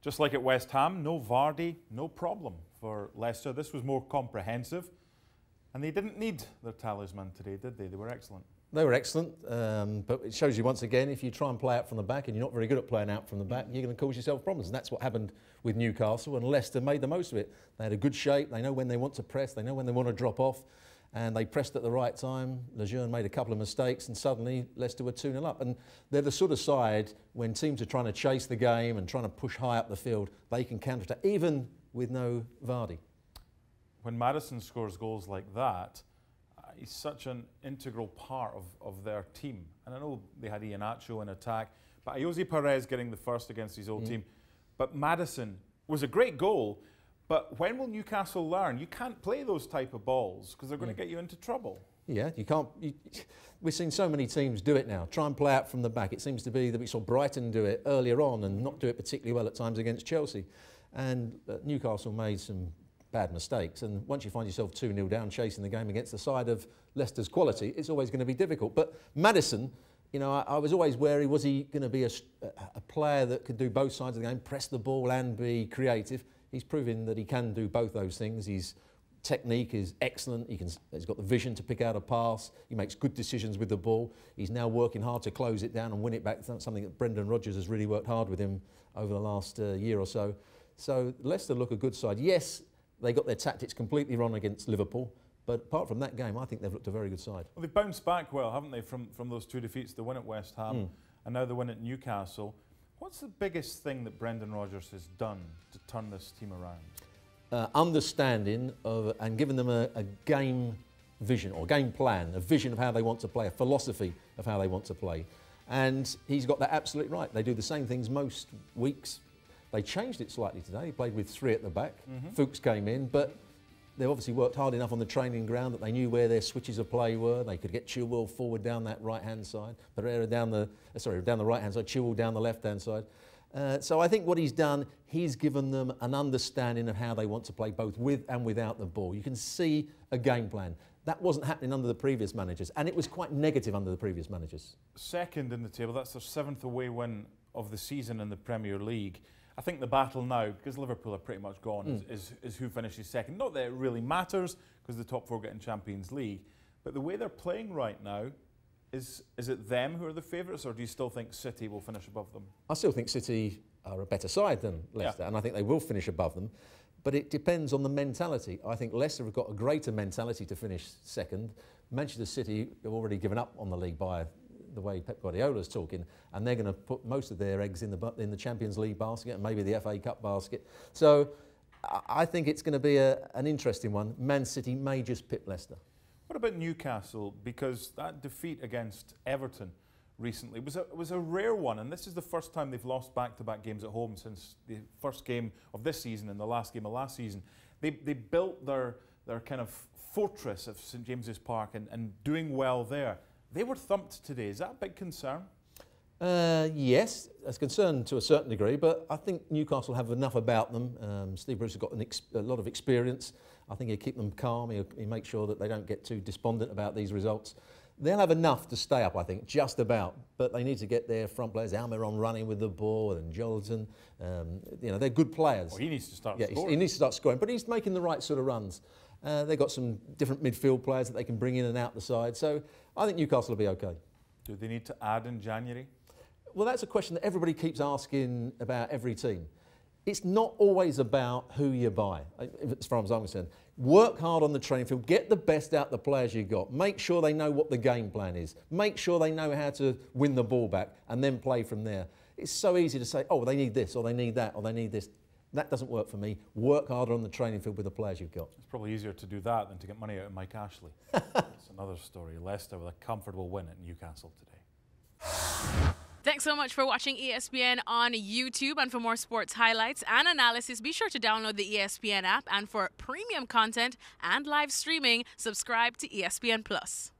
Just like at West Ham, no Vardy, no problem for Leicester. This was more comprehensive. And they didn't need their talisman today, did they? They were excellent. They were excellent, but it shows you once again, if you try and play out from the back and you're not very good at playing out from the back, you're going to cause yourself problems. And that's what happened with Newcastle, and Leicester made the most of it. They had a good shape, they know when they want to press, they know when they want to drop off, and they pressed at the right time. Lejeune made a couple of mistakes, and suddenly Leicester were 2-0 up. And they're the sort of side, when teams are trying to chase the game and trying to push high up the field, they can counter-attack, even with no Vardy. When Maddison scores goals like that, he's such an integral part of their team. And I know they had Iheanacho in attack, but Jose Perez getting the first against his old team. But Maddison was a great goal, but when will Newcastle learn? You can't play those type of balls because they're going to get you into trouble. Yeah, you can't. We've seen so many teams do it now. Try and play out from the back. It seems to be that we saw Brighton do it earlier on and not do it particularly well at times against Chelsea. And Newcastle made some bad mistakes, and once you find yourself 2-0 down chasing the game against the side of Leicester's quality, it's always going to be difficult. But Maddison, you know, I was always wary, was he going to be a player that could do both sides of the game, press the ball and be creative? He's proven that he can do both those things. His technique is excellent, he's got the vision to pick out a pass, he makes good decisions with the ball. He's now working hard to close it down and win it back, something that Brendan Rodgers has really worked hard with him over the last year or so. So Leicester look a good side. Yes, they got their tactics completely wrong against Liverpool, but apart from that game, I think they've looked a very good side. Well, they've bounced back well, haven't they, from those two defeats? The win at West Ham and now the win at Newcastle. What's the biggest thing that Brendan Rodgers has done to turn this team around? Understanding of and giving them a game vision or game plan, a vision of how they want to play, a philosophy of how they want to play. And he's got that absolutely right. They do the same things most weeks. They changed it slightly today. He played with 3 at the back. Fuchs came in, but they obviously worked hard enough on the training ground that they knew where their switches of play were. They could get Chilwell forward down that right-hand side, Pereira down the right-hand side, Chilwell down the left-hand side. So I think what he's done, he's given them an understanding of how they want to play both with and without the ball. You can see a game plan. That wasn't happening under the previous managers, and it was quite negative under the previous managers. Second in the table, that's their 7th away win of the season in the Premier League. I think the battle now, because Liverpool are pretty much gone, is who finishes second. Not that it really matters, because the top 4 get in Champions League, but the way they're playing right now, is it them who are the favourites, or do you still think City will finish above them? I still think City are a better side than Leicester, and I think they will finish above them, but it depends on the mentality. I think Leicester have got a greater mentality to finish second. Manchester City have already given up on the league by the way Pep Guardiola's talking, and they're going to put most of their eggs in the Champions League basket and maybe the FA Cup basket. So I think it's going to be an interesting one. Man City may just pip Leicester. What about Newcastle? Because that defeat against Everton recently was a rare one, and this is the first time they've lost back-to-back games at home since the first game of this season and the last game of last season. They built their kind of fortress of St James's Park and doing well there. They were thumped today. Is that a big concern? Yes, that's a concern to a certain degree, but I think Newcastle have enough about them. Steve Bruce has got a lot of experience. I think he'll keep them calm. He'll make sure that they don't get too despondent about these results. They'll have enough to stay up, I think, just about. But they need to get their front players, Almiron running with the ball, and Johnson. You know, they're good players. Well, he needs to start scoring. He needs to start scoring, but he's making the right sort of runs. They've got some different midfield players that they can bring in and out the side. So I think Newcastle will be okay. Do they need to add in January? Well, that's a question that everybody keeps asking about every team. It's not always about who you buy, as far as I'm concerned. Work hard on the training field, get the best out of the players you've got, make sure they know what the game plan is, make sure they know how to win the ball back and then play from there. It's so easy to say, oh, they need this, or they need that, or they need this. That doesn't work for me. Work harder on the training field with the players you've got. It's probably easier to do that than to get money out of Mike Ashley. That's another story. Leicester with a comfortable win at Newcastle today. Thanks so much for watching ESPN on YouTube. And for more sports highlights and analysis, be sure to download the ESPN app. And for premium content and live streaming, subscribe to ESPN Plus.